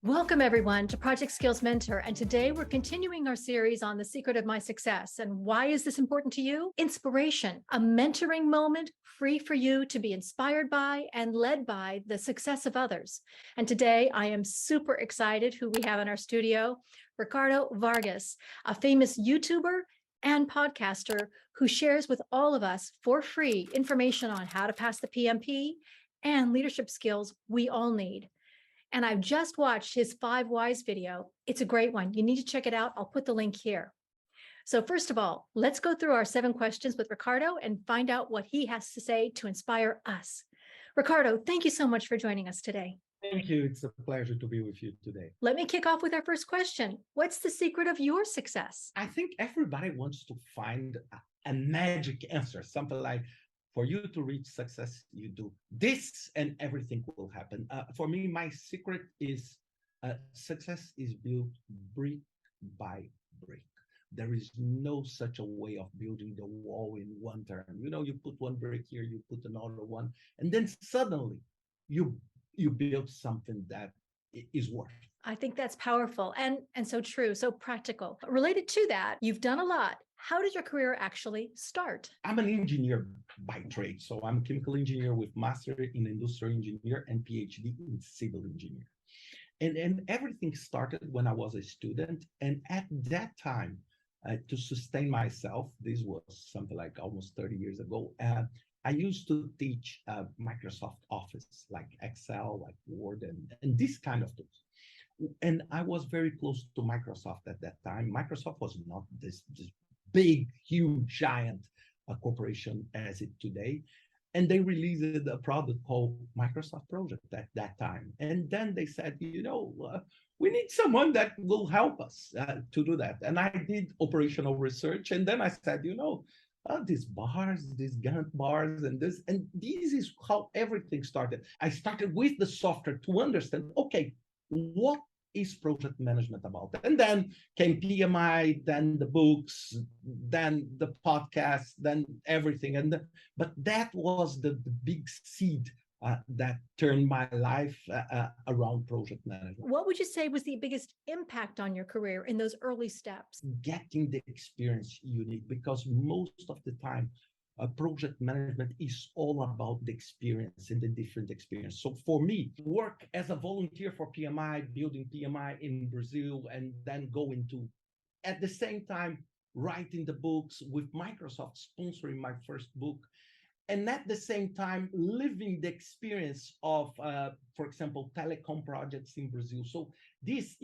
Welcome everyone to Project Skills Mentor. And today we're continuing our series on the secret of my success. And why is this important to you? Inspiration, a mentoring moment free for you to be inspired by and led by the success of others. And today I am super excited who we have in our studio, Ricardo Vargas, a famous YouTuber and podcaster who shares with all of us for free information on how to pass the PMP and leadership skills we all need. And I've just watched his 5 Whys video. It's a great one. You need to check it out. I'll put the link here. So first of all, let's go through our 7 questions with Ricardo and find out what he has to say to inspire us. Ricardo, thank you so much for joining us today. Thank you. It's a pleasure to be with you today. Let me kick off with our first question. What's the secret of your success? I think everybody wants to find a magic answer, something like, for you to reach success, you do this and everything will happen. For me, my secret is success is built brick by brick. There is no such a way of building the wall in one turn. You put one brick here, you put another one, and then suddenly you build something that is worth. I think that's powerful and so true, so practical. Related to that, you've done a lot. How did your career actually start? I'm an engineer by trade. So I'm a chemical engineer with master in industrial engineer and PhD in civil engineer. And everything started when I was a student. And at that time, to sustain myself, this was something like almost 30 years ago, I used to teach Microsoft Office, like Excel, like Word, and this kind of tools. And I was very close to Microsoft at that time. Microsoft was not this big, huge, giant corporation as it today. And they released a product called Microsoft Project at that time. And then they said, we need someone that will help us to do that. And I did operational research. And then I said, these bars, these Gantt bars, and this is how everything started. I started with the software to understand, okay, what is project management about? And then came PMI, then the books, then the podcast, then everything. But that was the big seed that turned my life around project management. What would you say was the biggest impact on your career in those early steps? Getting the experience you need, because most of the time, project management is all about the experience and the different experience. So for me, work as a volunteer for PMI, building PMI in Brazil, and then going to, at the same time, writing the books with Microsoft sponsoring my first book. And at the same time, living the experience of, for example, telecom projects in Brazil. So this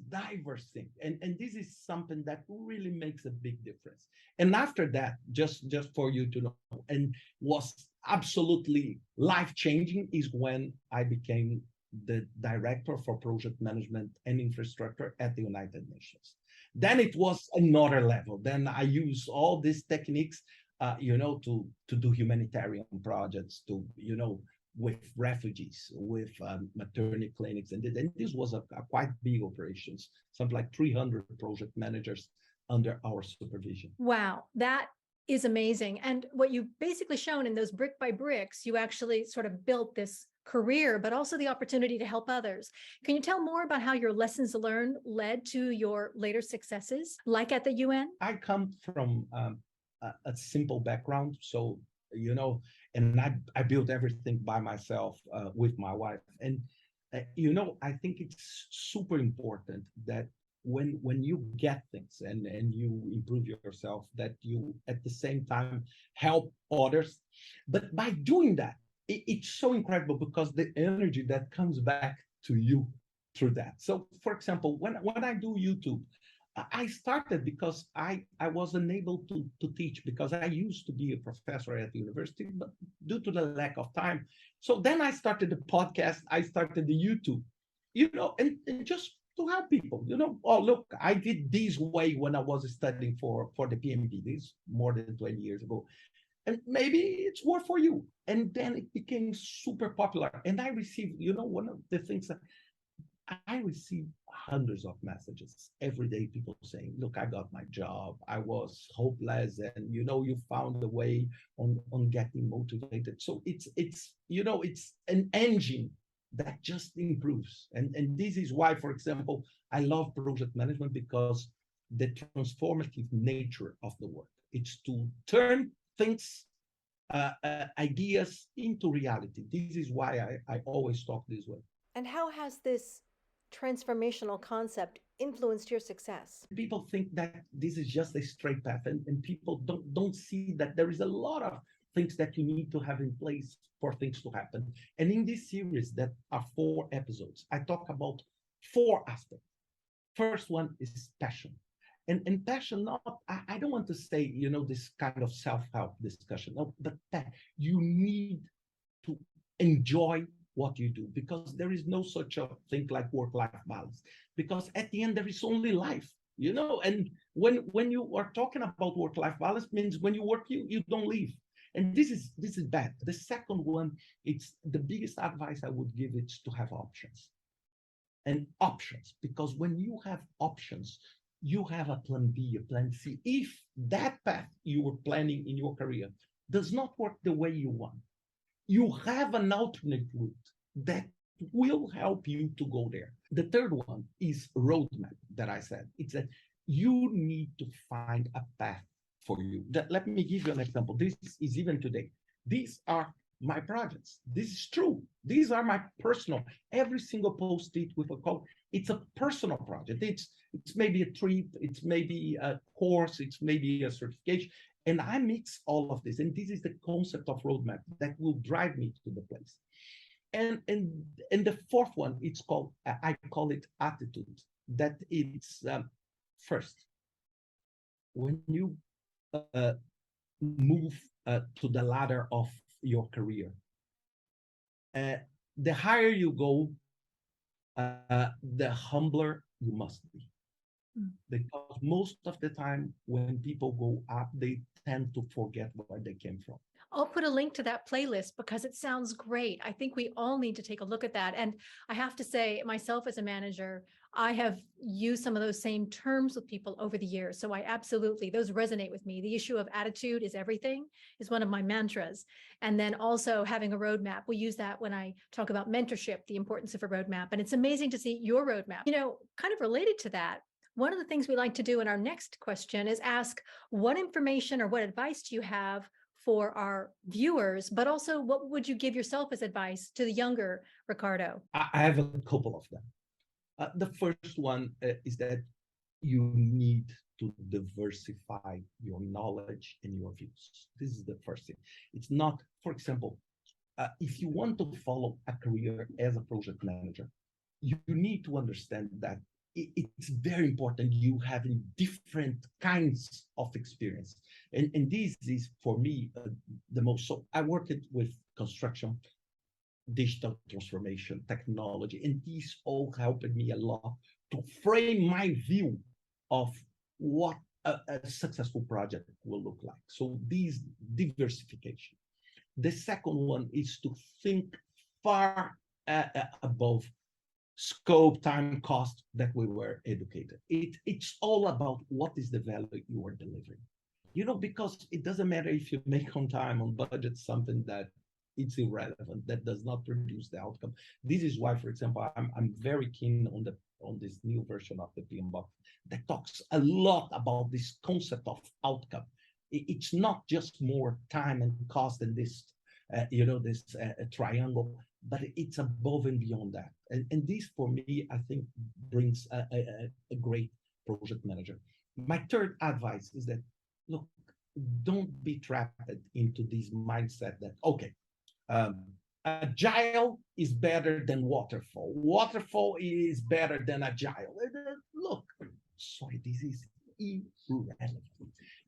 diverse thing. And this is something that really makes a big difference. And after that, just for you to know, and was absolutely life-changing, is when I became the director for project management and infrastructure at the United Nations. Then it was another level. Then I use all these techniques to do humanitarian projects, with refugees, with maternity clinics. And this was a quite big operations, something like 300 project managers under our supervision. Wow, that is amazing. And what you've basically shown in those brick by bricks, you actually sort of built this career, but also the opportunity to help others. Can you tell more about how your lessons learned led to your later successes, like at the UN? I come from a simple background. So, and I built everything by myself with my wife. And, I think it's super important that when you get things and you improve yourself, that you at the same time help others. But by doing that, it's so incredible, because the energy that comes back to you through that. So, for example, when I do YouTube, I started because I was unable to teach, because I used to be a professor at the university, but due to the lack of time. So then I started the podcast, I started the YouTube, and just to help people, oh, look, I did this way when I was studying for the PMP, this more than 20 years ago. And maybe it's worth for you. And then it became super popular. And I received, one of the things that I receive hundreds of messages every day, people saying, look, I got my job, I was hopeless, and you found a way on getting motivated. So it's an engine that just improves. And this is why, for example, I love project management, because the transformative nature of the work, it's to turn things, ideas into reality. This is why I always talk this way. And how has this transformational concept influenced your success? People think that this is just a straight path, and people don't see that there is a lot of things that you need to have in place for things to happen. And in this series that are 4 episodes, I talk about 4 aspects. First one is passion. And passion, not, I don't want to say, this kind of self-help discussion, no, but that you need to enjoy what you do, because there is no such a thing like work-life balance, because at the end there is only life, and when you are talking about work-life balance, means when you work, you don't live. And this is bad. The second one, it's the biggest advice I would give, is to have options. And options, because when you have options, you have a plan B, a plan C. If that path you were planning in your career does not work the way you want, you have an alternate route that will help you to go there. The third one is roadmap that I said. It's that you need to find a path for you. Let me give you an example. This is even today. These are my projects. This is true. These are my personal, every single post-it with a code. It's a personal project. It's maybe a trip, it's maybe a course, it's maybe a certification. And I mix all of this. And this is the concept of roadmap that will drive me to the place. And the fourth one, it's called, I call it attitude. That it's first, when you move to the ladder of your career, the higher you go, the humbler you must be. Because most of the time when people go up, they tend to forget where they came from. I'll put a link to that playlist because it sounds great. I think we all need to take a look at that. And I have to say, myself as a manager, I have used some of those same terms with people over the years. So I absolutely, those resonate with me. The issue of attitude is everything is one of my mantras. And then also having a roadmap. We use that when I talk about mentorship, the importance of a roadmap. And it's amazing to see your roadmap. Kind of related to that, one of the things we like to do in our next question is ask what information or what advice do you have for our viewers, but also what would you give yourself as advice to the younger Ricardo? I have a couple of them. The first one is that you need to diversify your knowledge and your views. This is the first thing. It's not, for example, if you want to follow a career as a project manager, you need to understand that it's very important you having different kinds of experience. And this is, for me, the most. So I worked with construction, digital transformation, technology, and these all helped me a lot to frame my view of what a successful project will look like. So these diversification. The second one is to think far above scope, time, cost that we were educated. It's all about what is the value you are delivering. Because it doesn't matter if you make on time, on budget, something that it's irrelevant, that does not produce the outcome. This is why, for example, I'm very keen on this new version of the PMBOK that talks a lot about this concept of outcome. It's not just more time and cost and this, this triangle, but it's above and beyond that. And this, for me, I think brings a great project manager. My third advice is that, look, don't be trapped into this mindset that, okay, agile is better than waterfall. Waterfall is better than agile. Look, sorry, this is irrelevant.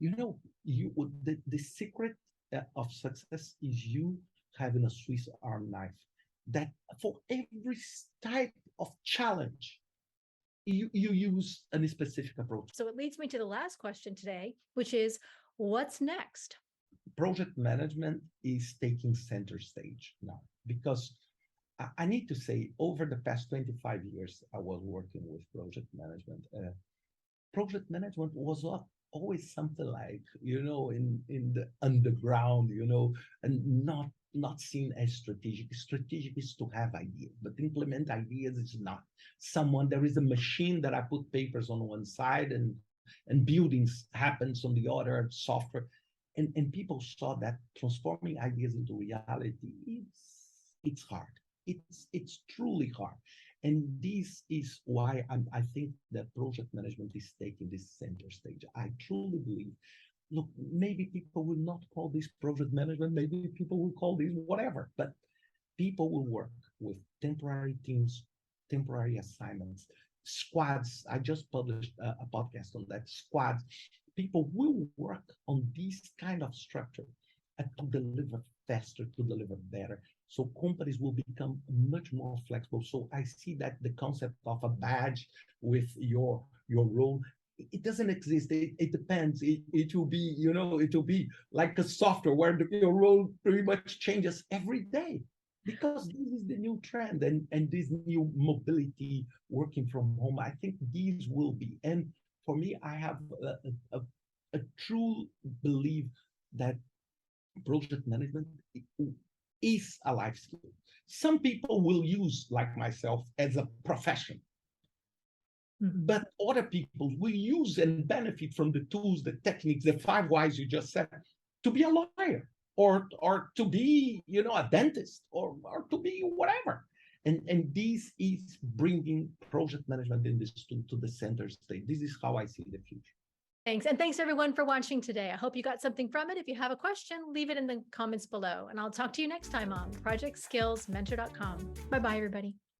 The secret of success is you having a Swiss arm knife that for every type of challenge, you use a specific approach. So it leads me to the last question today, which is, what's next? Project management is taking center stage now, because I need to say, over the past 25 years, I was working with project management. Project management was not always something like, in the underground, and not not seen as strategic. Strategic is to have ideas, but implement ideas is not. There is a machine that I put papers on one side and buildings happens on the other, software. And people saw that transforming ideas into reality, it's hard. It's truly hard. And this is why I think that project management is taking this center stage. I truly believe, look, maybe people will not call this project management, maybe people will call this whatever, but people will work with temporary teams, temporary assignments, squads. I just published a podcast on that. Squads. People will work on this kind of structure to deliver faster, to deliver better. So companies will become much more flexible. So I see that the concept of a badge with your role, it doesn't exist. It depends. It will be, it will be like a software where your role pretty much changes every day, because this is the new trend, and this new mobility, working from home. I think these will be. And for me, I have a true belief that project management is a life skill. Some people will use, like myself, as a profession, but other people will use and benefit from the tools, the techniques, the 5 whys you just said, to be a lawyer, or to be, a dentist, or to be whatever. And this is bringing project management in this to the center stage. This is how I see the future. Thanks. And thanks everyone for watching today. I hope you got something from it. If you have a question, leave it in the comments below. And I'll talk to you next time on ProjectSkillsMentor.com. Bye-bye, everybody.